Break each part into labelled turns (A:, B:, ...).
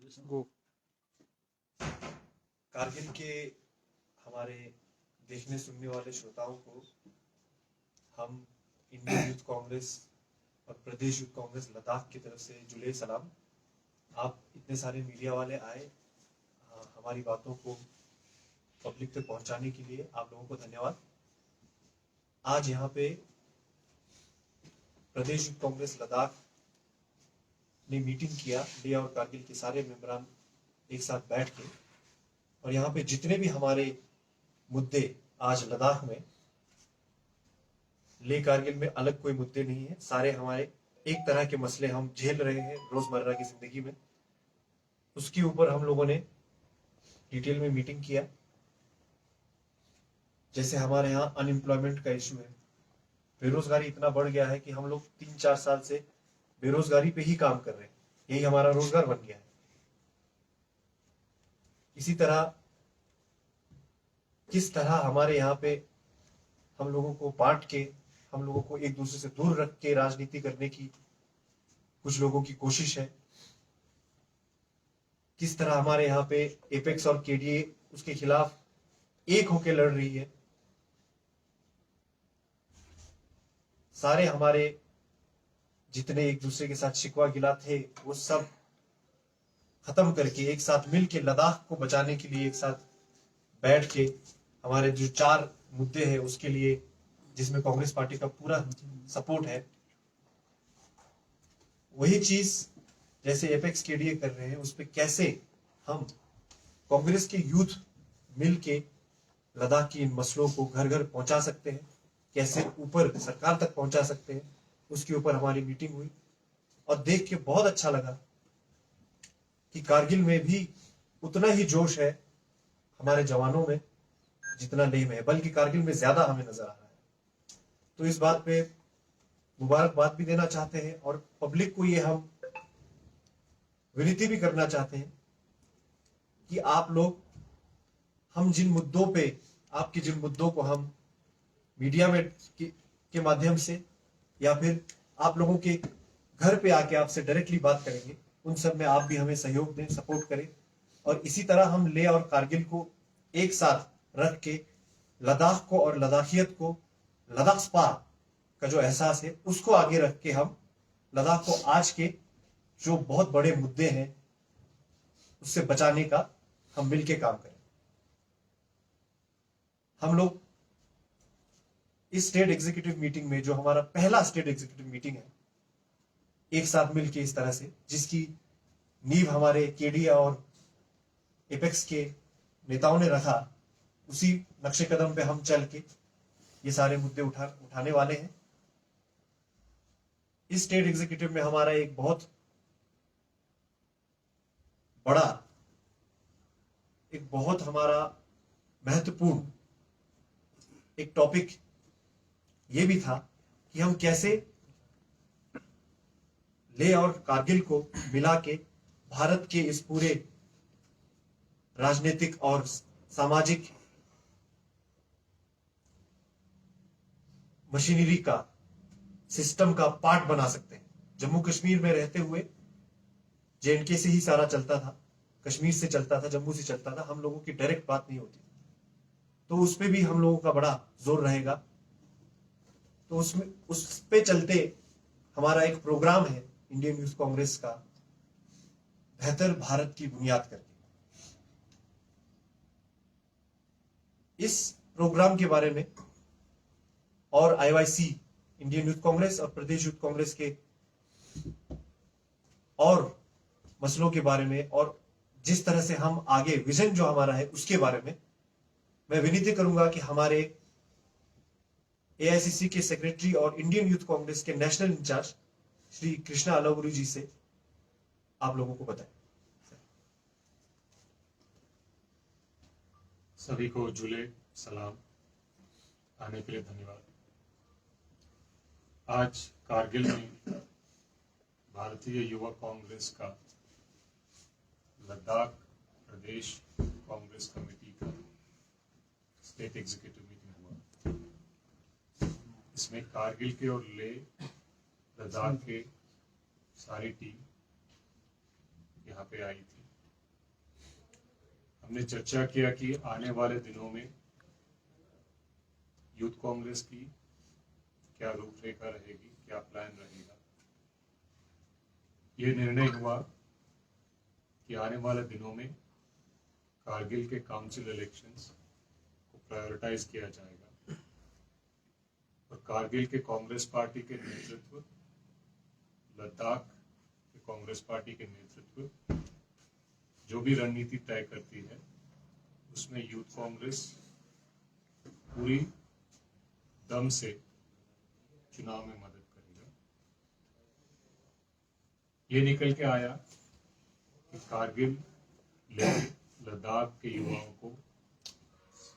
A: गो।
B: कारगिल के हमारे देखने सुनने वाले श्रोताओं को हम इंडियन यूथ कांग्रेस और प्रदेश यूथ कांग्रेस लद्दाख की तरफ से जुले सलाम। आप इतने सारे मीडिया वाले आए हमारी बातों को पब्लिक तक पहुंचाने के लिए आप लोगों को धन्यवाद। आज यहाँ पे प्रदेश यूथ कांग्रेस लद्दाख ने मीटिंग किया, लेह और कारगिल के सारे मेंबरान एक साथ बैठ के, और यहाँ पे जितने भी हमारे मुद्दे आज लद्दाख में, लेह कारगिल में अलग कोई मुद्दे नहीं है, सारे हमारे एक तरह के मसले हम झेल रहे हैं रोजमर्रा की जिंदगी में, उसके ऊपर हम लोगों ने डिटेल में मीटिंग किया। जैसे हमारे यहाँ अनएम्प्लॉयमेंट का इश्यू है, बेरोजगारी इतना बढ़ गया है कि हम लोग 3-4 साल से बेरोजगारी पे ही काम कर रहे हैं, यही हमारा रोजगार बन गया है। इसी तरह किस तरह हमारे यहाँ पे हम लोगों को बांट के, हम लोगों को एक दूसरे से दूर रख के राजनीति करने की कुछ लोगों की कोशिश है। किस तरह हमारे यहाँ पे एपेक्स और केडीए उसके खिलाफ एक होके लड़ रही है। सारे हमारे जितने एक दूसरे के साथ शिकवा गिला थे वो सब खत्म करके एक साथ मिल के लद्दाख को बचाने के लिए एक साथ बैठ के हमारे जो 4 मुद्दे हैं उसके लिए, जिसमें कांग्रेस पार्टी का पूरा सपोर्ट है, वही चीज जैसे एपेक्स केडीए कर रहे हैं उस पर कैसे हम कांग्रेस के यूथ मिल के लद्दाख की इन मसलों को घर घर पहुंचा सकते हैं, कैसे ऊपर सरकार तक पहुंचा सकते हैं, उसके ऊपर हमारी मीटिंग हुई। और देख के बहुत अच्छा लगा कि कारगिल में भी उतना ही जोश है हमारे जवानों में जितना लेह में है, बल्कि कारगिल में ज्यादा हमें नजर आ रहा है। तो इस बात पे मुबारकबाद भी देना चाहते हैं और पब्लिक को ये हम विनती भी करना चाहते हैं कि आप लोग, हम जिन मुद्दों पे, आपके जिन मुद्दों को हम मीडिया में के माध्यम से या फिर आप लोगों के घर पे आके आपसे डायरेक्टली बात करेंगे, उन सब में आप भी हमें सहयोग दें, सपोर्ट करें। और इसी तरह हम लेह और कारगिल को एक साथ रख के लद्दाख को और लद्दाखियत को, लद्दाख स्पा का जो एहसास है उसको आगे रख के हम लद्दाख को आज के जो बहुत बड़े मुद्दे हैं उससे बचाने का हम मिलके काम करें। हम लोग इस स्टेट एग्जीक्यूटिव मीटिंग में, जो हमारा पहला स्टेट एग्जीक्यूटिव मीटिंग है, एक साथ मिलके इस तरह से, जिसकी नींव हमारे केडीए और एपेक्स के नेताओं ने रखा, उसी नक्शे कदम पे हम चल के ये सारे मुद्दे उठाने वाले हैं। इस स्टेट एग्जीक्यूटिव में हमारा एक बहुत बड़ा, एक बहुत हमारा महत्वपूर्ण एक टॉपिक ये भी था कि हम कैसे लेह और कारगिल को मिला के भारत के इस पूरे राजनीतिक और सामाजिक मशीनरी का, सिस्टम का पार्ट बना सकते हैं। जम्मू कश्मीर में रहते हुए जेएनके से ही सारा चलता था, कश्मीर से चलता था, जम्मू से चलता था, हम लोगों की डायरेक्ट बात नहीं होती, तो उस पे भी हम लोगों का बड़ा जोर रहेगा। तो उसमें उस पे चलते हमारा एक प्रोग्राम है इंडियन यूथ कांग्रेस का, बेहतर भारत की बुनियाद करके। इस प्रोग्राम के बारे में और आईवाईसी, इंडियन यूथ कांग्रेस और प्रदेश यूथ कांग्रेस के और मसलों के बारे में, और जिस तरह से हम आगे विजन जो हमारा है उसके बारे में मैं विनती करूंगा कि हमारे एआईसीसी के सेक्रेटरी और इंडियन यूथ कांग्रेस के नेशनल इंचार्ज श्री कृष्णा अलगुरी जी से आप लोगों को बताएं।
C: सभी को जुले सलाम, आने के लिए धन्यवाद। आज कारगिल में भारतीय युवा कांग्रेस का लद्दाख प्रदेश कांग्रेस कमेटी का स्टेट एग्जीक्यूटिव मीटिंग हुआ। इसमें कारगिल के और लेह लद्दाख के सारी टीम यहाँ पे आई थी। हमने चर्चा किया कि आने वाले दिनों में यूथ कांग्रेस की क्या रूपरेखा रहेगी, क्या प्लान रहेगा। ये निर्णय हुआ कि आने वाले दिनों में कारगिल के काउंसिल इलेक्शंस को प्रायोरिटाइज किया जाएगा और कारगिल के कांग्रेस पार्टी के नेतृत्व, लद्दाख के कांग्रेस पार्टी के नेतृत्व जो भी रणनीति तय करती है उसमें यूथ कांग्रेस पूरी दम से चुनाव में मदद करेगा। ये निकल के आया कि कारगिल, लेह, लद्दाख के युवाओं को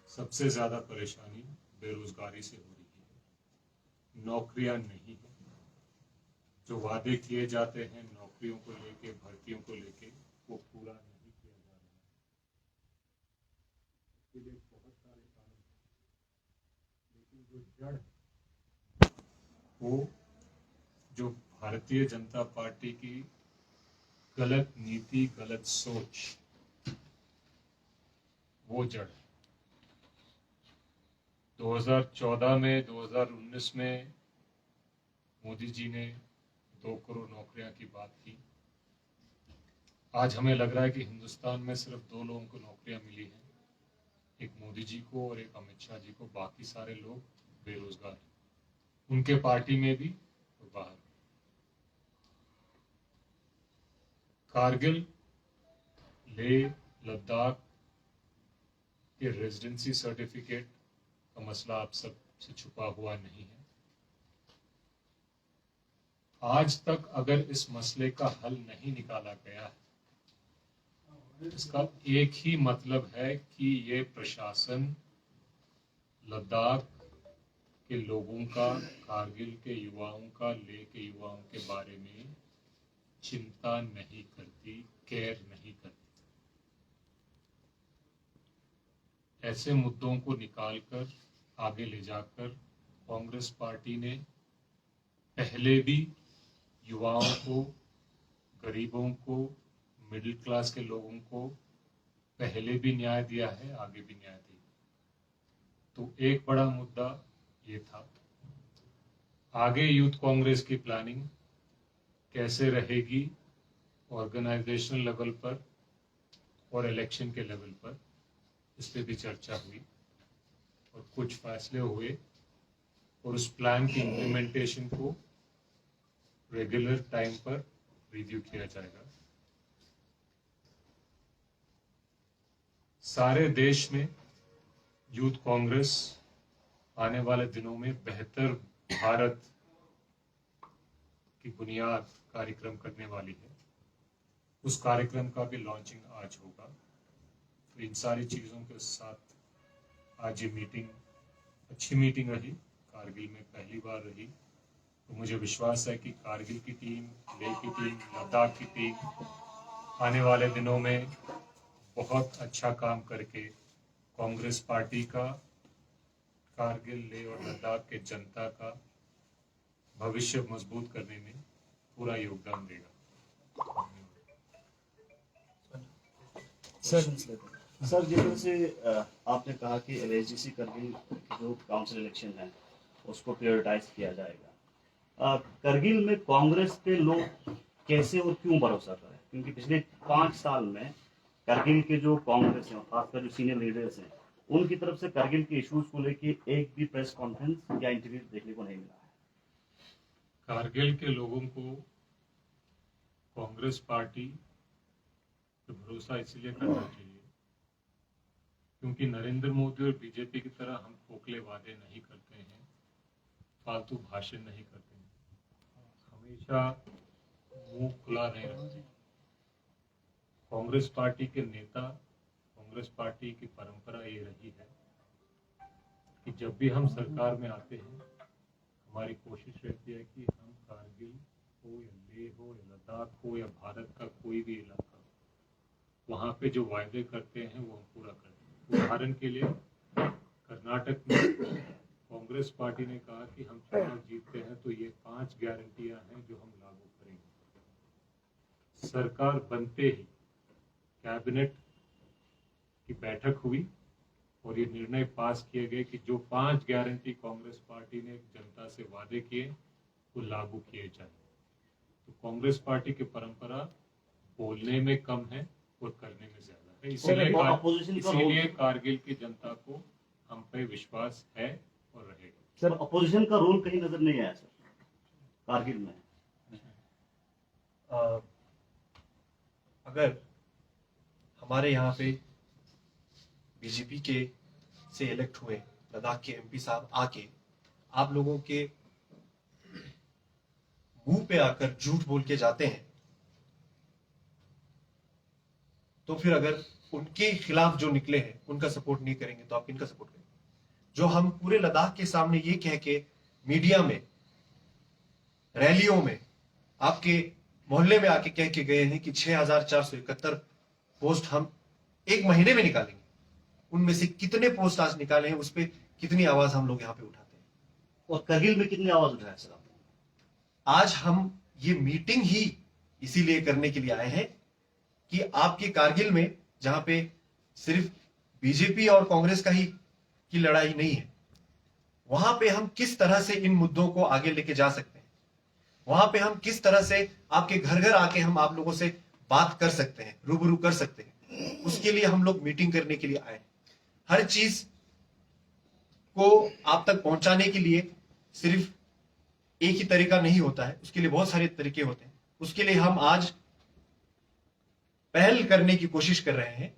C: सबसे ज्यादा परेशानी बेरोजगारी से हो रही है, नौकरियां नहीं है। जो वादे किए जाते हैं नौकरियों को लेके, भर्तियों को लेके, वो पूरा नहीं किया जा रहा है। इसके लिए बहुत सारे कारण हैं, लेकिन जो जड़ है वो जो भारतीय जनता पार्टी की गलत नीति, गलत सोच, वो जड़ है। 2014 में, 2019 में मोदी जी ने 2 करोड़ नौकरियां की बात की। आज हमें लग रहा है कि हिंदुस्तान में सिर्फ 2 लोगों को नौकरियां मिली हैं, एक मोदी जी को और एक अमित शाह जी को। बाकी सारे लोग बेरोजगार हैं, उनके पार्टी में भी और बाहर। कारगिल, लेह, लद्दाख के रेजिडेंसी सर्टिफिकेट का मसला आप सब से छुपा हुआ नहीं है। आज तक अगर इस मसले का हल नहीं निकाला गया है, इसका एक ही मतलब है कि ये प्रशासन लद्दाख के लोगों का, कारगिल के युवाओं का, लेह के युवाओं के बारे में चिंता नहीं करती, केयर नहीं करती। ऐसे मुद्दों को निकालकर आगे ले जाकर कांग्रेस पार्टी ने पहले भी युवाओं को, गरीबों को, मिडिल क्लास के लोगों को पहले भी न्याय दिया है, आगे भी न्याय देगा। तो एक बड़ा मुद्दा ये था। आगे यूथ कांग्रेस की प्लानिंग कैसे रहेगी ऑर्गेनाइजेशनल लेवल पर और इलेक्शन के लेवल पर, इस पर भी चर्चा हुई और कुछ फैसले हुए और उस प्लान की इम्प्लीमेंटेशन को रेगुलर टाइम पर रिव्यू किया जाएगा। सारे देश में यूथ कांग्रेस आने वाले दिनों में बेहतर भारत की बुनियाद कार्यक्रम करने वाली है। उस कार्यक्रम का भी लॉन्चिंग आज होगा। तो इन सारी चीजों के साथ आज ये मीटिंग अच्छी मीटिंग रही, कारगिल में पहली बार रही। तो मुझे विश्वास है कि कारगिल की टीम, लेह की टीम, लद्दाख की टीम आने वाले दिनों में बहुत अच्छा काम करके कांग्रेस पार्टी का, कारगिल, लेह और लद्दाख के जनता का भविष्य मजबूत करने में पूरा योगदान देगा।
A: सर जिस तरह से आपने कहा कि एलएचडीसी करगिल जो काउंसिल इलेक्शन है उसको प्रायोरिटाइज किया जाएगा, करगिल में कांग्रेस पे लोग कैसे और क्यों भरोसा करें? क्योंकि पिछले 5 साल में करगिल के जो कांग्रेस हैं, खासकर जो सीनियर लीडर्स हैं, उनकी तरफ से करगिल के इश्यूज को लेके एक भी प्रेस कॉन्फ्रेंस या इंटरव्यू देखने को नहीं मिला है।
C: कारगिल के लोगों को कांग्रेस पार्टी पे भरोसा इसलिए करना चाहिए क्योंकि नरेंद्र मोदी और बीजेपी की तरह हम खोखले वादे नहीं करते हैं, फालतू भाषण नहीं करते हैं, हमेशा मुंह खुला नहीं रखते। कांग्रेस पार्टी के नेता, कांग्रेस पार्टी की परंपरा ये रही है कि जब भी हम सरकार में आते हैं हमारी कोशिश रहती है कि हम कारगिल हो या लेह हो या लद्दाख हो या भारत का कोई भी इलाका, वहां पे जो वायदे करते हैं वो हम पूरा करते हैं। उदाहरण के लिए कर्नाटक में कांग्रेस पार्टी ने कहा कि हम चुनाव जीतते हैं तो ये 5 गारंटियां हैं जो हम लागू करेंगे। सरकार बनते ही कैबिनेट की बैठक हुई और ये निर्णय पास किए गए कि जो 5 गारंटी कांग्रेस पार्टी ने जनता से वादे किए वो लागू किए जाए। तो कांग्रेस पार्टी की परंपरा बोलने में कम है और करने में ज्यादा है, इसीलिए कारगिल की जनता को हम पे विश्वास है और रहेगा।
A: सर, अपोजिशन का रोल कहीं नजर नहीं आया सर कारगिल में।
B: अगर हमारे यहाँ पे बीजेपी के से इलेक्ट हुए लद्दाख के एमपी साहब आके आप लोगों के मुंह पे आकर झूठ बोल के जाते हैं, तो फिर अगर उनके खिलाफ जो निकले हैं उनका सपोर्ट नहीं करेंगे तो आप किनका सपोर्ट करेंगे? जो हम पूरे लद्दाख के सामने ये कह के मीडिया में, रैलियों में, आपके मोहल्ले में आके कह के गए हैं कि 6,471 पोस्ट हम एक महीने में निकालेंगे, उनमें से कितने पोस्ट आज निकाले हैं, उस पर कितनी आवाज हम लोग यहाँ पे उठाते हैं?
A: और करगिल में कितनी आवाज उठाए सर आपने?
B: आज हम ये मीटिंग ही इसीलिए करने के लिए आए हैं कि आपके कारगिल में, जहां पे सिर्फ बीजेपी और कांग्रेस का ही की लड़ाई नहीं है, वहां पे हम किस तरह से इन मुद्दों को आगे लेके जा सकते हैं, वहां पे हम किस तरह से आपके घर घर आके हम आप लोगों से बात कर सकते हैं, रूबरू कर सकते हैं, उसके लिए हम लोग मीटिंग करने के लिए आए हैं। हर चीज को आप तक पहुंचाने के लिए सिर्फ एक ही तरीका नहीं होता है, उसके लिए बहुत सारे तरीके होते हैं। उसके लिए हम आज पहल करने की कोशिश कर रहे हैं।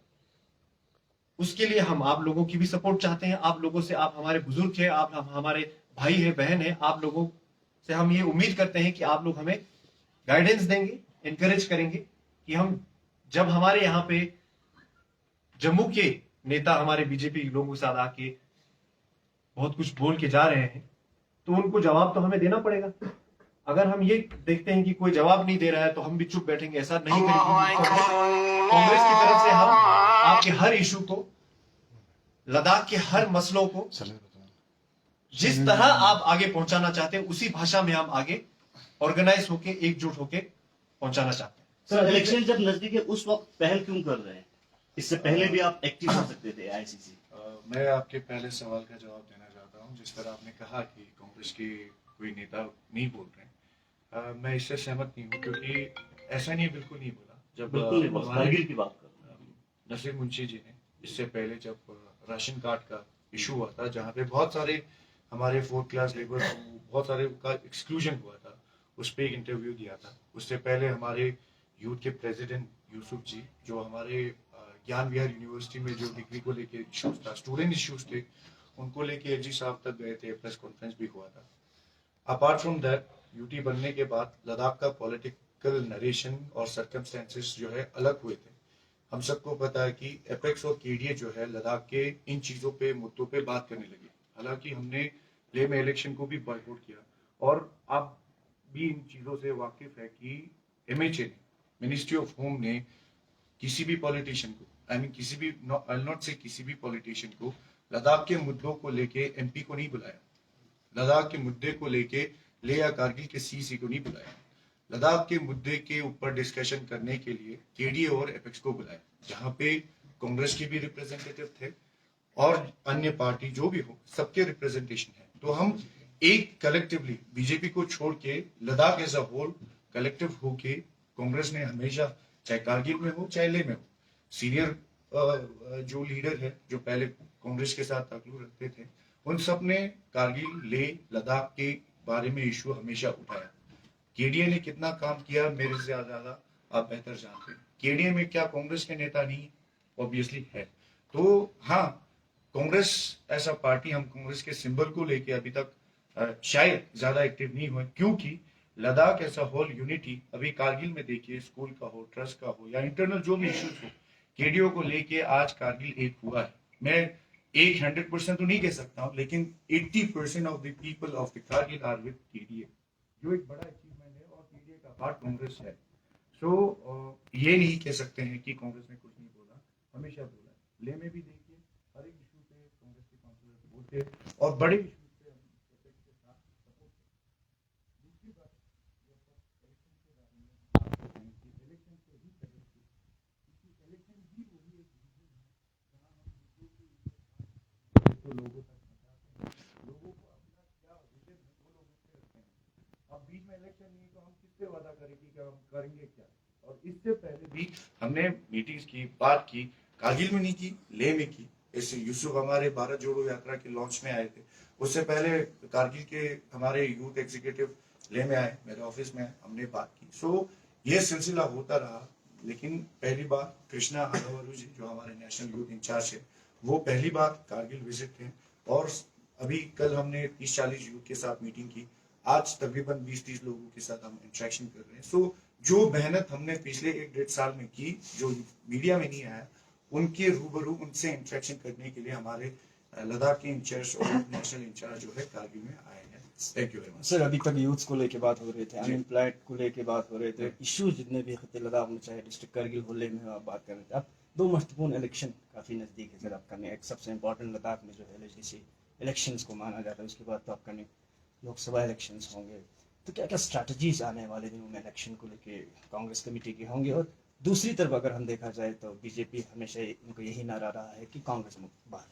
B: उसके लिए हम आप लोगों की भी सपोर्ट चाहते हैं। आप लोगों से, आप हमारे बुजुर्ग हैं, आप हमारे भाई हैं, बहन हैं, आप लोगों से हम ये उम्मीद करते हैं कि आप लोग हमें गाइडेंस देंगे, एनकरेज करेंगे कि हम जब हमारे यहाँ पे जम्मू के नेता हमारे बीजेपी लोगों के साथ आके बहुत कुछ बोल के जा रहे हैं, तो उनको जवाब तो हमें देना पड़ेगा। अगर हम ये देखते हैं कि कोई जवाब नहीं दे रहा है तो हम भी चुप बैठेंगे, ऐसा नहीं करेंगे। कांग्रेस की तरफ से हम आपके हर इशू को, लद्दाख के हर मसलों को जिस तरह आप आगे पहुंचाना चाहते हैं उसी भाषा में हम आगे ऑर्गेनाइज होके, एकजुट होके पहुंचाना चाहते हैं।
A: सर, इलेक्शन जब नजदीक है उस वक्त पहल क्यों कर रहे हैं? इससे पहले भी आप एक्टिव हो सकते थे आईसीसी।
D: मैं आपके पहले सवाल का जवाब देना चाहता हूं। जिस तरह आपने कहा कि कांग्रेस के कोई नेता नहीं बोल रहे, मैं इससे सहमत नहीं हूं, क्योंकि ऐसा नहीं, बिल्कुल नहीं बोला। जब
A: बिल्कुल नहीं बोला, कारगिल की बात कर रहे हैं।
D: नसीर मुंशी जी ने इससे पहले जब राशन कार्ड का इशू हुआ था, जहाँ पे बहुत सारे हमारे 4th क्लास लेबर को बहुत सारे का एक्सक्लूजन हुआ था, उस पर एक इंटरव्यू दिया था। उससे पहले हमारे यूथ के प्रेसिडेंट यूसुफ जी, जो हमारे ज्ञान विहार यूनिवर्सिटी में जो डिग्री को लेके इश्यूज था, स्टूडेंट इश्यूज थे, उनको लेके एलजी साहब तक गए थे, प्रेस कॉन्फ्रेंस भी हुआ था। अपार्ट फ्रॉम दैट, यूटी बनने के बाद लद्दाख का पॉलिटिकल नरेशन और सर्कमस्टेंसेस जो है अलग हुए थे। हम सबको पता है कि एपेक्स और केडीए जो है लद्दाख के इन चीजों पे, मुद्दों पे बात करने लगे। हालांकि हमने लेह में इलेक्शन को भी बॉयकॉट किया, और आप भी इन चीजों से वाकिफ है कि एमएचए ने, मिनिस्ट्री ऑफ होम ने किसी भी पॉलिटिशियन को, किसी भी, आई नॉट से किसी भी पॉलिटिशियन को लद्दाख के मुद्दों को लेके एमपी को नहीं बुलाया। लद्दाख के मुद्दे को लेके लेह या कारगिल के सीसी को नहीं बुलाया। लद्दाख के मुद्दे के ऊपर डिस्कशन करने के लिए केडीए और एपेक्स को बुलाया, जहां पे कांग्रेस के भी रिप्रेजेंटेटिव थे और अन्य पार्टी जो भी हो, सबके रिप्रेजेंटेशन है। तो हम एक कलेक्टिवली, बीजेपी को छोड़ के Ladakh as a whole collective होके, कांग्रेस ने हमेशा, चाहे कारगिल में हो चाहे लेह में हो, सीनियर जो लीडर है, जो पहले कांग्रेस के साथ ताल्लुक रखते थे, उन सब ने कारगिल, लेह, लद्दाख के बारे में इशू हमेशा उठाया। केडीए ने कितना काम किया मेरे से ज्यादा आप बेहतर जानते हैं। केडीए में क्या कांग्रेस के नेता नहीं? ऑब्वियसली है। तो हाँ, कांग्रेस ऐसा पार्टी, हम कांग्रेस के सिंबल को लेके अभी तक शायद ज्यादा एक्टिव नहीं हुए, क्योंकि लद्दाख ऐसा होल यूनिटी, अभी कारगिल में देखिए, स्कूल का हो, ट्रस्ट का हो, या इंटरनल जो भी इश्यूज हो, केडीओ को लेके आज कारगिल एक हुआ है। मैं 100% तो नहीं कह सकता हूँ, लेकिन 80% of the people of the Kargil are with KDA, जो एक बड़ा अचीवमेंट है, और केडीए का पार्ट कांग्रेस है। सो ये नहीं कह सकते हैं कि कांग्रेस ने कुछ नहीं बोला, हमेशा बोला है। लेह में भी देखिए, हर एक इशू पे कांग्रेस के काउंसिलर बोलते, और बड़े इशूज पे हम एपेक्स के साथ सपोर्ट करते। दूसरी बात, इलेक्शन के बारे में आपको इलेक्शन से ही पहले, इलेक्शन ही वही एक रीजन है जहाँ को लोगों तक पहुंचाते हैं, लोगों को अपना क्या विजन है वो लोग उससे रखते हैं। अब बीच में इलेक्शन नहीं तो हम किससे वादा करेंगे कि हम करेंगे क्या। और इससे पहले भी हमने मीटिंग्स की, बात की, कारगिल में नहीं की, लेह में की। ऐसे यूसुफ हमारे भारत जोड़ो यात्रा के लॉन्च में आए थे, उससे पहले कारगिल के हमारे यूथ एग्जीक्यूटिव लेह में आए, मेरे ऑफिस में हमने बात की। सो ये सिलसिला होता रहा। लेकिन पहली बार कृष्णा अगरवाल जी जो हमारे नेशनल यूथ इंचार्ज है, वो पहली बार कारगिल विजिट थे। और अभी कल हमने 30-40 यूथ के साथ मीटिंग की, आज तकरीबन 20-30 लोगों के साथ हम इंटरेक्शन कर रहे हैं। सो जो मेहनत हमने पिछले 1-1.5 साल में की, जो मीडिया में नहीं आया, उनके रूबरू उनसे इंटरेक्शन करने के लिए हमारे लद्दाख के इंचार्ज और नेशनल इंचार्ज जो है कारगिल में आए हैं। Thank you very much.
E: Sir, अभी तक यूथ्स को लेके बात हो रहे थे, अनएम्प्लॉयड को लेके बात हो रहे थे, इश्यूज जितने भी खत्े लद्दाख में, चाहे डिस्ट्रिक्ट करगिल होले में आप बात कर रहे थे। अब 2 महत्वपूर्ण इलेक्शन काफ़ी नज़दीक है सर आपका। एक सबसे इम्पोर्टेंट लद्दाख में जो है एलएचडीसी इलेक्शंस को माना जाता है, उसके बाद तो आपका लोकसभा इलेक्शंस होंगे। तो क्या क्या स्ट्रैटेजीज आने वाले दिनों में इलेक्शन को लेके कांग्रेस कमेटी के होंगे? और दूसरी तरफ अगर हम देखा जाए तो बीजेपी हमेशा इनको यही नारा रहा है कि कांग्रेस मुक्त भारत।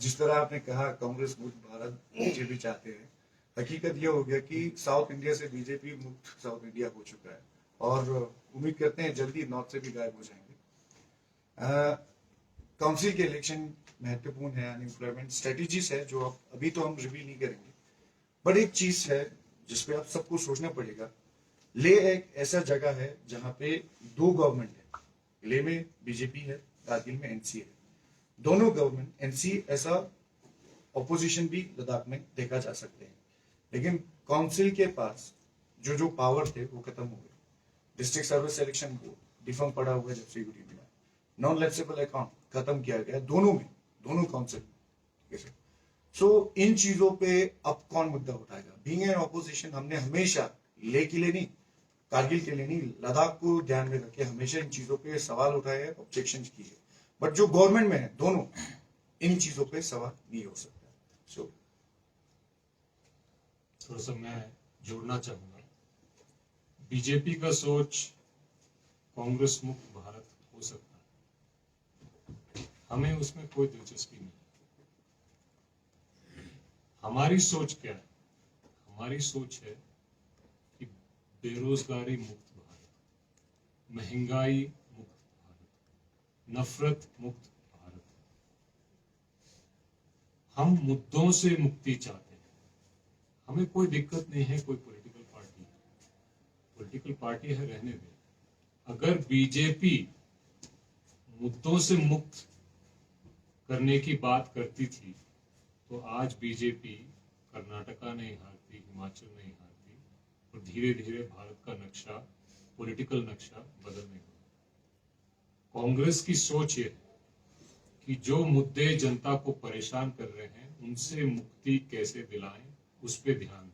D: जिस तरह आपने कहा कांग्रेस मुक्त भारत बीजेपी चाहते हैं, हकीकत यह हो गया कि साउथ इंडिया से बीजेपी मुक्त साउथ इंडिया हो चुका है और उम्मीद करते हैं जल्दी नॉर्थ से भी गायब हो जाएंगे। काउंसिल के इलेक्शन महत्वपूर्ण है, अनएम्प्लॉयमेंट स्ट्रेटेजीज है जो अभी तो हम रिवील नहीं करेंगे, बट एक चीज है जिसपे आप सबको सोचना पड़ेगा। ले एक ऐसा जगह है जहां पे 2 गवर्नमेंट है, ले में बीजेपी है, कारगिल में एनसी है। दोनों गवर्नमेंट, एनसी ऐसा ऑपोजिशन भी लद्दाख में देखा जा सकते हैं, लेकिन काउंसिल के पास जो जो पावर थे वो खत्म हो गए। District service selection board deform पड़ा हुआ है जब से यूटी मिला, नॉन लैप्सेबल अकाउंट खत्म किया गया दोनों में, दोनों काउंसिल। सो इन चीजों पे अब कौन मुद्दा उठाएगा? बीइंग एन ऑपोजिशन हमने हमेशा ले के लिए नहीं, कारगिल के लिए नहीं, लद्दाख को ध्यान में रखे हमेशा इन चीजों पे सवाल उठाए हैं, ऑब्जेक्शन किए। बट जो गवर्नमेंट में है दोनों, इन चीजों पे सवाल नहीं हो सकता। सो
C: थोड़ा सा मैं जोड़ना चाहूंगा, बीजेपी का सोच कांग्रेस मुक्त भारत हो सकता है, हमें उसमें कोई दिलचस्पी नहीं। हमारी सोच क्या है? हमारी सोच है कि बेरोजगारी मुक्त भारत, महंगाई मुक्त भारत, नफरत मुक्त भारत। हम मुद्दों से मुक्ति चाहते हैं। हमें कोई दिक्कत नहीं है कोई पॉलिटिकल पार्टी है, रहने दें। अगर बीजेपी मुद्दों से मुक्त करने की बात करती थी तो आज बीजेपी कर्नाटका नहीं हारती, हिमाचल नहीं हारती, और धीरे धीरे भारत का नक्शा, पॉलिटिकल नक्शा बदलने को। कांग्रेस की सोच ये है कि जो मुद्दे जनता को परेशान कर रहे हैं उनसे मुक्ति कैसे दिलाएं, उस पर ध्यान दें।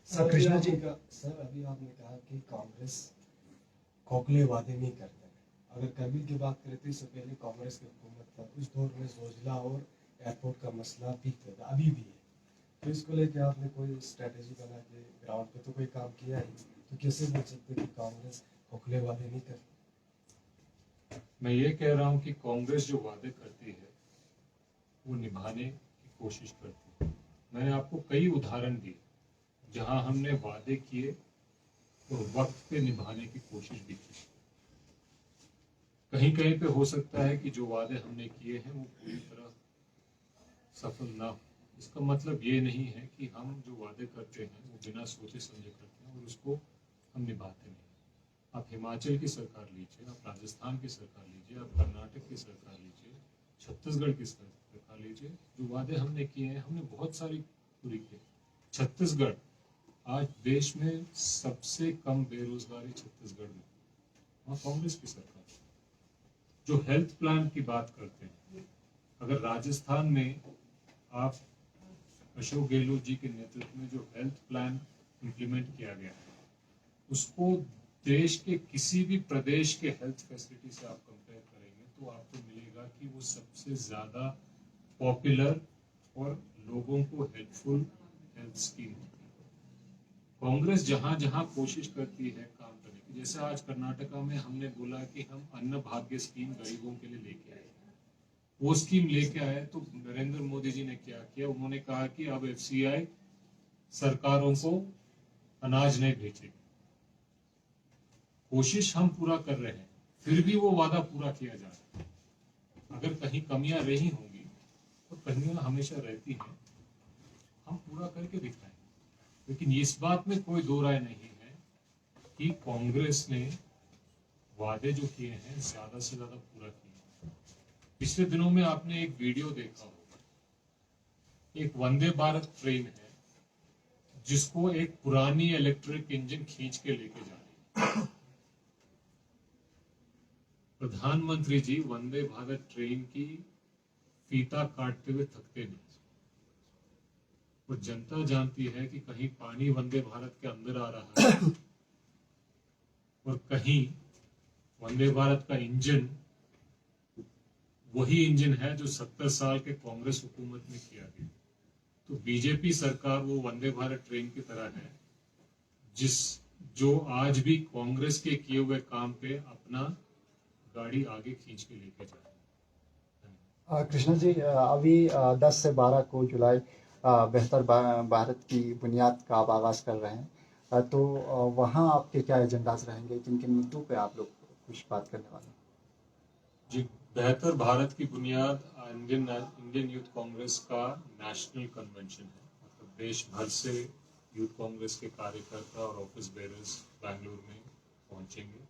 E: सर, कृष्णा जी का सर, अभी आपने कहा कि कांग्रेस खोखले वादे नहीं करते। अगर करगिल की बात करें तो इससे पहले कांग्रेस की हुकूमत था, उस दौर में जोजिला और एयरपोर्ट का मसला भी था, अभी भी है। तो इसको लेकर आपने कोई स्ट्रेटेजी बना के ग्राउंड पे तो कोई काम किया है? तो कैसे बोल सकते कि कांग्रेस खोखले वादे नहीं करती?
C: मैं ये कह रहा हूं कि कांग्रेस जो वादे करती है वो निभाने की कोशिश करती है। मैंने आपको कई उदाहरण दिए जहां हमने वादे किए और वक्त पे निभाने की कोशिश भी की। कहीं कहीं पे हो सकता है कि जो वादे हमने किए हैं वो पूरी तरह सफल ना हो। इसका मतलब ये नहीं है कि हम जो वादे करते हैं वो बिना सोचे समझे करते हैं और उसको हम निभाते नहीं। आप हिमाचल की सरकार लीजिए, आप राजस्थान की सरकार लीजिए, आप कर्नाटक की सरकार लीजिए, छत्तीसगढ़ की सरकार लीजिए, जो वादे हमने किए हैं हमने बहुत सारी पूरी की। छत्तीसगढ़ आज देश में सबसे कम बेरोजगारी छत्तीसगढ़ में, वहाँ कांग्रेस की सरकार। जो हेल्थ प्लान की बात करते हैं, अगर राजस्थान में आप अशोक गहलोत जी के नेतृत्व में जो हेल्थ प्लान इम्प्लीमेंट किया गया है उसको देश के किसी भी प्रदेश के हेल्थ फैसिलिटी से आप कंपेयर करेंगे तो आपको मिलेगा कि वो सबसे ज्यादा पॉपुलर और लोगों को हेल्पफुल हेल्थ स्कीम होती है। कांग्रेस जहां जहां कोशिश करती है काम करने की, जैसे आज कर्नाटका में हमने बोला कि हम अन्न भाग्य स्कीम गरीबों के लिए लेके आए, वो स्कीम लेके आए तो नरेंद्र मोदी जी ने क्या किया, उन्होंने कहा कि अब एफसीआई सरकारों को अनाज नहीं बेचेगी। कोशिश हम पूरा कर रहे हैं, फिर भी वो वादा पूरा किया जा रहा है। अगर कहीं कमियां रही होंगी तो कमियां हमेशा रहती हैं, हम पूरा करके दिखाएंगे। लेकिन इस बात में कोई दो राय नहीं है कि कांग्रेस ने वादे जो किए हैं ज्यादा से ज्यादा पूरा किए। पिछले दिनों में आपने एक वीडियो देखा होगा, एक वंदे भारत ट्रेन है जिसको एक पुरानी इलेक्ट्रिक इंजन खींच के लेके जा रही है। प्रधानमंत्री जी वंदे भारत ट्रेन की फीता काटते हुए थकते नहीं। और जनता जानती है कि कहीं पानी वंदे भारत के अंदर आ रहा है और कहीं वंदे भारत का इंजन वही इंजन है जो 70 साल के कांग्रेस हुकूमत में किया गया। तो बीजेपी सरकार वो वंदे भारत ट्रेन की तरह है जो आज भी कांग्रेस के किए हुए काम पे अपना गाड़ी आगे खींच के लेके जा रही है।
F: कृष्णा जी, अभी 10 से 12 को जुलाई बेहतर भारत की बुनियाद का आप आगाज कर रहे हैं, तो वहाँ आपके क्या एजेंडास रहेंगे, किन किन मुद्दों पे आप लोग कुछ बात करने वाले हैं?
C: जी, बेहतर भारत की बुनियाद इंडियन यूथ कांग्रेस का नेशनल कन्वेंशन है। मतलब देश भर से यूथ कांग्रेस के कार्यकर्ता और ऑफिस बेरर्स बेंगलुरु में पहुंचेंगे।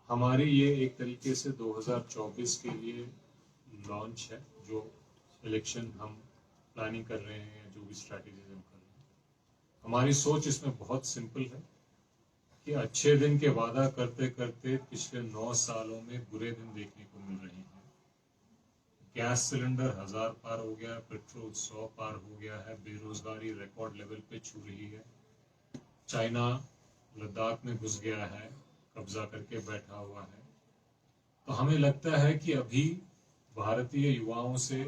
C: हमारी ये एक तरीके से 2024 के लिए लॉन्च है, जो इलेक्शन हम प्लानिंग कर रहे हैं, जो भी स्ट्रैटेजीज हम कर रहे हैं। हमारी सोच इसमें बहुत सिंपल है कि अच्छे दिन के वादा करते करते पिछले 9 सालों में बुरे दिन देखने को मिल रहे हैं। गैस सिलेंडर 1000 पार हो गया, पेट्रोल 100 पार हो गया है, बेरोजगारी रिकॉर्ड लेवल पे छू रही है, चाइना लद्दाख में घुस गया है, कब्जा करके बैठा हुआ है। तो हमें लगता है कि अभी भारतीय युवाओं से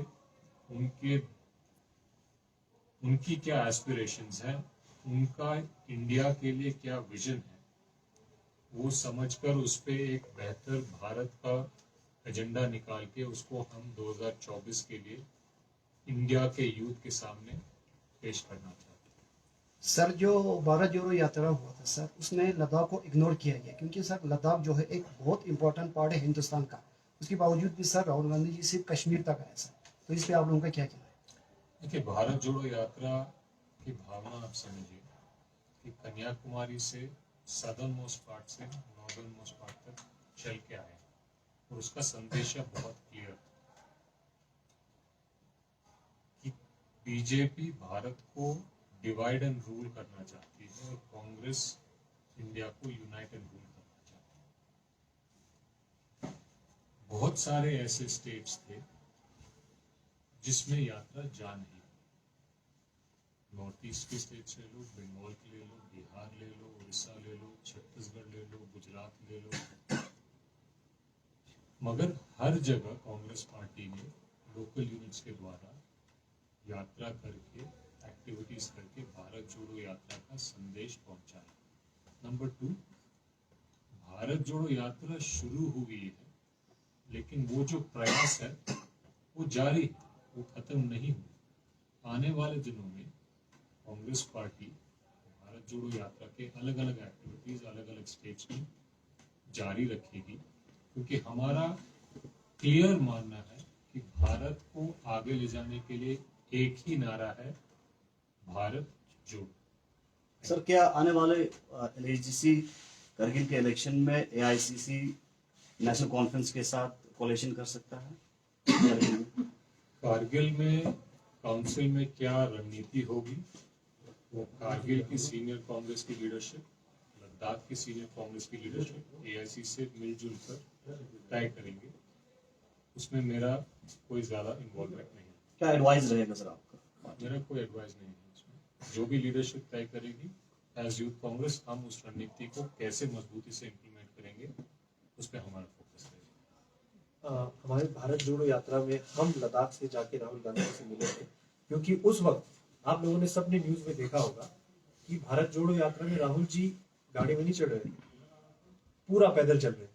C: उनकी क्या एस्पिरेशंस हैं, उनका इंडिया के लिए क्या विजन है, वो समझकर उस पे एक बेहतर भारत का एजेंडा निकाल के उसको हम 2024 के लिए इंडिया के यूथ के सामने पेश करना चाहते हैं।
G: सर, जो भारत जोड़ो यात्रा हुआ था सर, उसमें लद्दाख को इग्नोर किया गया, क्योंकि सर लद्दाख जो है एक बहुत इंपॉर्टेंट पार्ट है हिंदुस्तान का। उसके बावजूद भी सर राहुल गांधी जी सिर्फ कश्मीर तक आए सर, तो इस पे आप लोगों का क्या कहना है?
C: देखिए, भारत जोड़ो यात्रा की भावना आप समझिए कि कन्याकुमारी से सदर्न मोस्ट पार्ट से नॉर्दर्न मोस्ट पार्ट तक चल के आए और उसका संदेश बहुत क्लियर कि बीजेपी भारत को डिवाइड एंड रूल करना चाहती है और कांग्रेस इंडिया को यूनाइट एंड रूल करना चाहती है। बहुत सारे ऐसे स्टेट्स थे जिसमें यात्रा जा नहीं। नॉर्थ ईस्ट के स्टेट्स ले लो, बंगाल के ले लो, बिहार ले लो, उड़ीसा ले लो, छत्तीसगढ़ ले लो, गुजरात ले लो, मगर हर जगह कांग्रेस पार्टी ने लोकल यूनिट्स के द्वारा यात्रा करके एक्टिविटीज करके भारत जोड़ो यात्रा का संदेश पहुंचाया। नंबर 2, भारत जोड़ो यात्रा शुरू हुई है, लेकिन वो जो प्रयास है वो जारी है, वो खत्म नहीं हुआ। आने वाले दिनों में कांग्रेस पार्टी भारत जोड़ो यात्रा के अलग अलग एक्टिविटीज अलग अलग स्टेट्स में जारी रखेगी, क्योंकि हमारा क्लियर मानना है कि भारत को आगे ले जाने के लिए एक ही नारा है, भारत जोड़ो।
A: सर, क्या आने वाले एलएजीसी करगिल के इलेक्शन में एआईसीसी नेशनल कॉन्फ्रेंस के साथ कोलिशन कर सकता है?
C: कारगिल में काउंसिल में क्या रणनीति होगी वो कारगिल की सीनियर कांग्रेस की लीडरशिप, लद्दाख की सीनियर कांग्रेस की लीडरशिप एआईसी से मिलजुल कर तय करेंगे। उसमें मेरा कोई ज्यादा इन्वॉल्वमेंट नहीं है।
A: क्या एडवाइस रहेगा सर आपका?
C: मेरा कोई एडवाइस नहीं है इसमें। जो भी लीडरशिप तय करेगी, एज यूथ कांग्रेस हम उस रणनीति को कैसे मजबूती से इम्प्लीमेंट करेंगे उस पर हमारा फोकस रहेगा।
B: हमारे भारत जोड़ो यात्रा में हम लद्दाख से जाके राहुल गांधी से मिले थे, क्योंकि उस वक्त आप लोगों ने सबने न्यूज में देखा होगा कि भारत जोड़ो यात्रा में राहुल जी गाड़ी में नहीं चढ़ रहे थे, पूरा पैदल चल रहे थे।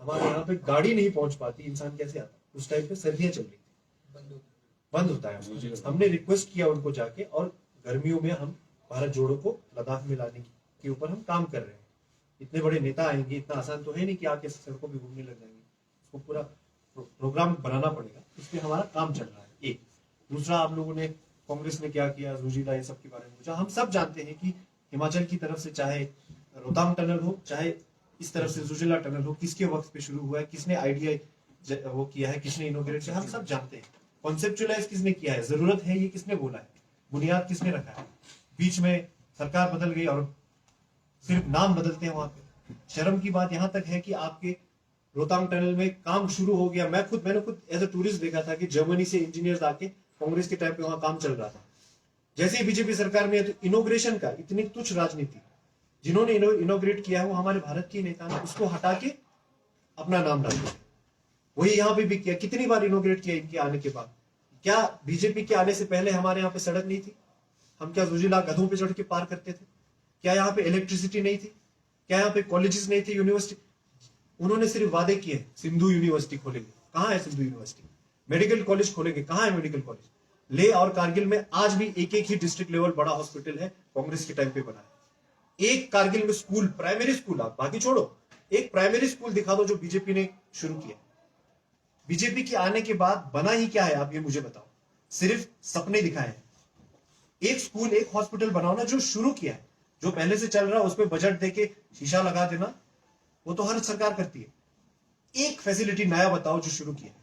B: हमारे यहाँ पे गाड़ी नहीं पहुंच पाती, इंसान कैसे आता? उस टाइम पे सर्दियां चल रही थी, बंद होता है। हमने रिक्वेस्ट किया उनको जाके, और गर्मियों में हम भारत जोड़ो को लद्दाख में लाने के ऊपर हम काम कर रहे हैं। इतने बड़े नेता आएंगे, इतना आसान तो है नहीं कि आके सड़कों पे घूमने लग जाएंगे, उसको पूरा प्रोग्राम बनाना पड़ेगा, इसमें हमारा काम चल रहा है। एक दूसरा, आप लोगों ने कांग्रेस ने क्या किया, जोजिला, ये सब के बारे में पूछा। हम सब जानते हैं कि हिमाचल की तरफ से चाहे रोहतांग टनल हो, चाहे इस तरफ से जोजिला टनल हो, किसके वक्त पे शुरू हुआ है, किसने आइडिया वो किया है, किसने इनोग्रेट किया, हम सब जानते हैं। कॉन्सेप्चुअलाइज किसने किया है, जरूरत है ये किसने बोला है, बुनियाद किसने रखा है। बीच में सरकार बदल गई और सिर्फ नाम बदलते हैं वहां पे। शर्म की बात यहां तक है कि आपके रोहतांग टनल में काम शुरू हो गया। मैंने खुद एज अ टूरिस्ट देखा था कि जर्मनी से इंजीनियर्स आके कांग्रेस के टाइम पे वहां काम चल रहा था। जैसे ही बीजेपी सरकार में, तो इनोग्रेशन का इतनी तुच्छ राजनीति, जिन्होंने इनोग्रेट किया है वो हमारे भारत के नेता ने, उसको हटा के अपना नाम डाल दिया। वही यहाँ पे भी किया, कितनी बार इनोग्रेट किया इनके आने के बाद। क्या बीजेपी के आने से पहले हमारे यहाँ पे सड़क नहीं थी? हम क्या जोजिला गधों पे चढ़ के पार करते थे? क्या यहाँ पे इलेक्ट्रिसिटी नहीं थी? क्या यहाँ पे कॉलेजेस नहीं थे, यूनिवर्सिटी? उन्होंने सिर्फ वादे किए, सिंधु यूनिवर्सिटी खोलेंगे। कहाँ है सिंधु यूनिवर्सिटी? मेडिकल कॉलेज खोलेंगे, कहाँ है मेडिकल कॉलेज? लेह और कारगिल में आज भी एक ही डिस्ट्रिक्ट लेवल बड़ा हॉस्पिटल है, कांग्रेस के टाइम पे बना है। एक कारगिल में स्कूल, प्राइमरी स्कूल, आप बाकी छोड़ो, एक प्राइमरी स्कूल दिखा दो जो बीजेपी ने शुरू किया। बीजेपी के आने के बाद बना ही क्या है, आप ये मुझे बताओ। सिर्फ सपने दिखाए हैं। एक स्कूल, एक हॉस्पिटल बनाओ ना, जो शुरू किया है, जो पहले से चल रहा है, उसमें बजट देके शीशा लगा देना, वो तो हर सरकार करती है। एक फैसिलिटी नया बताओ जो शुरू किया है,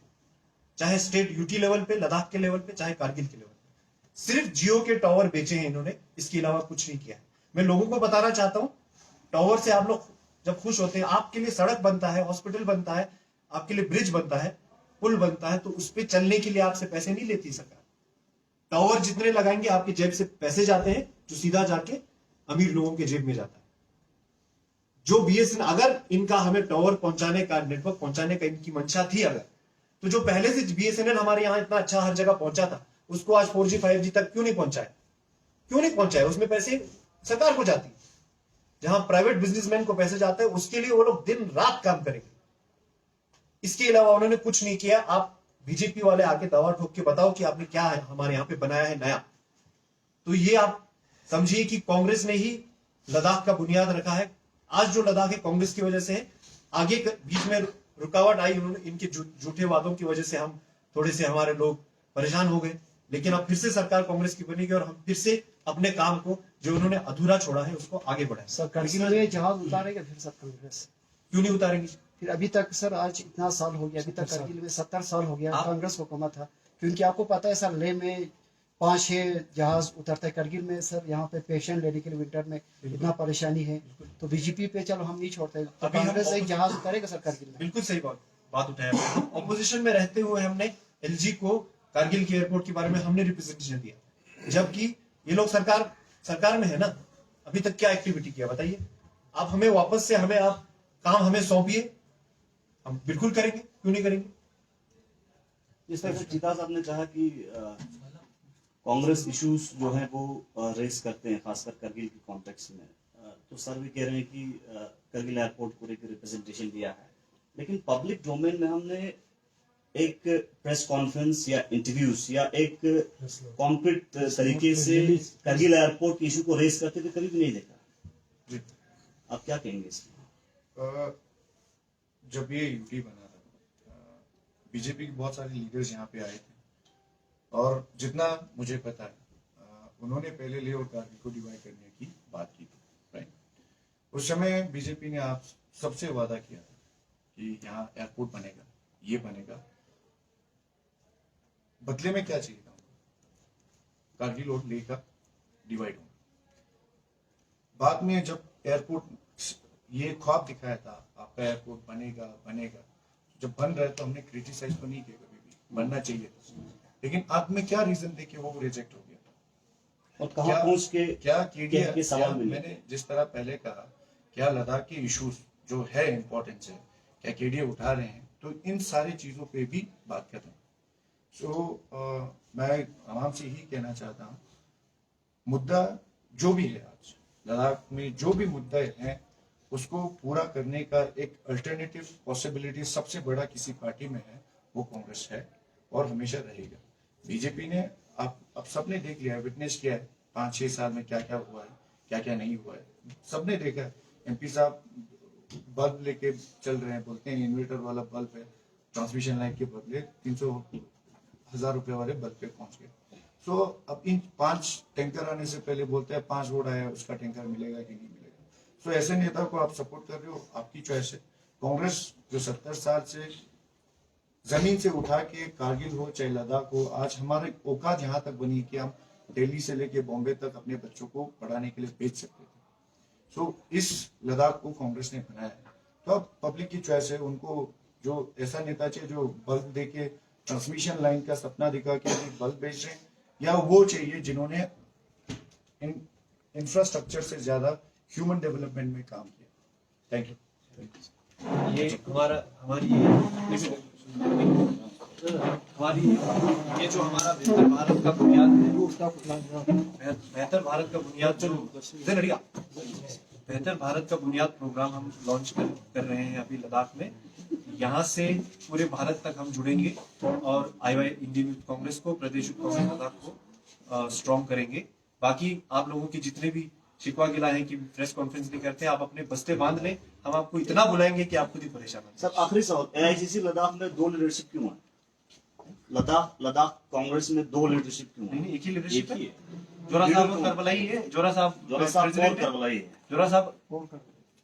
B: चाहे स्टेट यूटी लेवल पे, लद्दाख के लेवल पे, चाहे कारगिल के लेवल पे। सिर्फ जियो के टावर बेचे हैं इन्होंने, इसके अलावा कुछ नहीं किया है। मैं लोगों को बताना चाहता हूं, टावर से आप लोग जब खुश होते हैं, आपके लिए सड़क बनता है, हॉस्पिटल बनता है, आपके लिए ब्रिज बनता है, पुल बनता है, तो उस पर चलने के लिए आपसे पैसे नहीं लेती सरकार। टावर जितने लगाएंगे आपकी जेब से पैसे जाते हैं, जो सीधा जाके अमीर लोगों के जेब में जाता है। जो बीएसएनएल, अगर इनका हमें टावर पहुंचाने का, नेटवर्क पहुंचाने का इनकी मंशा थी अगर, तो जो पहले से बीएसएनएल हमारे यहां इतना अच्छा हर जगह पहुंचा था, उसको आज 4G 5G तक क्यों नहीं पहुंचाए? क्यों नहीं पहुंचाए? उसमें पैसे सरकार को जाती है। जहां प्राइवेट बिजनेसमैन को पैसे जाते हैं, उसके लिए वो लोग दिन रात काम करेंगे। इसके अलावा उन्होंने कुछ नहीं किया। आप बीजेपी वाले आके दावा ठोक के बताओ कि आपने क्या है हमारे यहाँ पे बनाया है नया। तो ये आप समझिए कि कांग्रेस ने ही लद्दाख का बुनियाद रखा है। आज जो लद्दाख है कांग्रेस की वजह से है। आगे बीच में रुकावट आई, उन्होंने इनके झूठे वादों की वजह से हम थोड़े से हमारे लोग परेशान हो गए, लेकिन अब फिर से सरकार कांग्रेस की बनेगी और हम फिर से अपने काम को जो उन्होंने अधूरा छोड़ा है उसको आगे बढ़ाएं।
G: सर करगिल में जहाज उतारेगा फिर सब कांग्रेस?
B: क्यों नहीं उतारेंगे?
G: फिर अभी तक सर, आज इतना साल हो गया, अभी तक करगिल में 70 साल हो गया कांग्रेस हुकूमत था। क्योंकि आपको पता है सर, लेह में 5-6 जहाज उतरते हैं। करगिल में सर यहाँ पे पेशेंट लेने के लिए विंटर में इतना परेशानी है, तो बीजेपी पे चलो हम नहीं छोड़ते, तो कांग्रेस एक जहाज उतारेगा सर करगिल में।
B: बिल्कुल सही बात उठाया। ऑपोजिशन में रहते हुए हमने एलजी को कारगिल के एयरपोर्ट के बारे में हमने रिप्रेजेंटेशन दिया, जबकि ये लोग सरकार में है ना। अभी तक क्या एक्टिविटी किया बताइए? आप हमें वापस से आप काम हमें सौंपिए, हम बिल्कुल करेंगे, क्यों नहीं करेंगे।
A: जिस तरह से चिता साहब ने कहा कि कांग्रेस इश्यूज जो है वो रेस करते हैं, खासकर करगिल के कॉन्टेक्स्ट में, तो सर भी कह रहे हैं कि करगिल एयरपोर्ट को रिप्रेजेंटेशन दिया है, लेकिन पब्लिक डोमेन में हमने एक प्रेस कॉन्फ्रेंस या इंटरव्यूज या एक कॉन्क्रीट तरीके से करगिल एयरपोर्ट इशू को रेस करते हुए कभी भी नहीं देखा। आप क्या कहेंगे इसमें?
D: जब ये यूटी बना था, बीजेपी के बहुत सारे लीडर्स यहाँ पे आए थे, और जितना मुझे पता है उन्होंने पहले लेह और कारगिल को डिवाइड करने की बात की थी, राइट। उस समय बीजेपी ने आप सबसे वादा किया था कि यहाँ एयरपोर्ट बनेगा, ये बनेगा। बदले में क्या चाहिए था उनको? कारगिल और लेह का डिवाइड होना। बाद में जब एयरपोर्ट, ये ख्वाब दिखाया था आपका एयरपोर्ट बनेगा, जब बन रहा है तो हमने क्रिटिसाइज तो नहीं किया कभी भी, बनना चाहिए था। लेकिन आप में क्या रीजन थे कि वो रिजेक्ट हो गया था?
A: और कहां पहुंच के
D: क्या केडीए
A: के सवाल मिले?
D: मैंने जिस तरह पहले कहा, क्या लद्दाख के इश्यूज जो है इंपॉर्टेंस है, क्या केडीए उठा रहे हैं? तो इन सारी चीजों पे भी बात कर रहे हैं। सो मैं आवाम से ही कहना चाहता हूँ, मुद्दा जो भी है आज लद्दाख में, जो भी मुद्दे हैं, उसको पूरा करने का एक अल्टरनेटिव पॉसिबिलिटी सबसे बड़ा किसी पार्टी में है, वो कांग्रेस है और हमेशा रहेगा। बीजेपी ने अब सबने देख लिया, विटनेस किया है 5-6 साल में क्या क्या हुआ है, क्या क्या नहीं हुआ है, सबने देखा है। एमपी साहब बल्ब लेके चल रहे हैं, बोलते हैं इन्वर्टर वाला बल्ब है, ट्रांसमिशन लाइन के बदले 300,000 रुपए वाले बल्ब पे पहुंच गए। सो अब इन 5 टैंकर आने से पहले बोलते हैं 5 रोड आया, उसका टैंकर मिलेगा कि नहीं मिलेगा। सो ऐसे नेता को आप सपोर्ट कर रहे हो, आपकी चॉइस है। कांग्रेस जो 70 साल से जमीन से उठा के कारगिल हो चाहे लद्दाख हो, आज हमारे औकात यहाँ तक बनी कि हम दिल्ली से लेके बॉम्बे तक अपने बच्चों को पढ़ाने के लिए भेज सकते थे। सो इस लद्दाख को कांग्रेस ने बनाया है। तो अब पब्लिक की चॉइस है, उनको जो ऐसा नेता चाहिए जो बल्ब दे के ट्रांसमिशन लाइन का सपना दिखा के बल्ब बेच रहे हैं, या वो चाहिए जिन्होंने इंफ्रास्ट्रक्चर से ज्यादा ह्यूमन डेवलपमेंट में काम किया। Thank you.
B: ये हमारी ये जो हमारा बेहतर भारत का बुनियाद है, बेहतर भारत का बुनियाद जो बेहतर भारत का बुनियाद प्रोग्राम हम लॉन्च कर रहे हैं अभी लद्दाख में। यहाँ से पूरे भारत तक हम जुड़ेंगे और आईवाई इंडियन यूथ कांग्रेस को, प्रदेश यूथ कांग्रेस लद्दाख को स्ट्रॉन्ग करेंगे। बाकी आप लोगों की जितने भी शिकवा गिला है कि प्रेस कॉन्फ्रेंस नहीं करते, आप अपने बस्ते बांध लें, हम आपको इतना बुलाएंगे कि आप खुद ही परेशान हो।
A: सर आखिरी सवाल, एआईसीसी लद्दाख में 2 लीडरशिप क्यों है? लद्दाख कांग्रेस में 2 लीडरशिप क्यों है?
B: नहीं, एक ही लीडरशिप है। जोरा साहब करबलाई है, जोरा साहब
A: प्रेसिडेंट करबलाई है।
B: जोरा साहब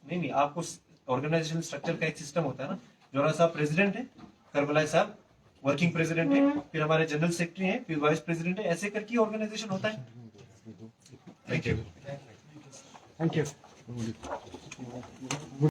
B: नहीं, आपको ऑर्गेनाइजेशन स्ट्रक्चर का एक सिस्टम होता है ना। जोरा साहब प्रेसिडेंट है, करबलाई साहब वर्किंग प्रेसिडेंट है, फिर हमारे जनरल सेक्रेटरी हैं, फिर वाइस प्रेसिडेंट है, ऐसे करके ऑर्गेनाइजेशन होता है। Thank you.
G: Thank you.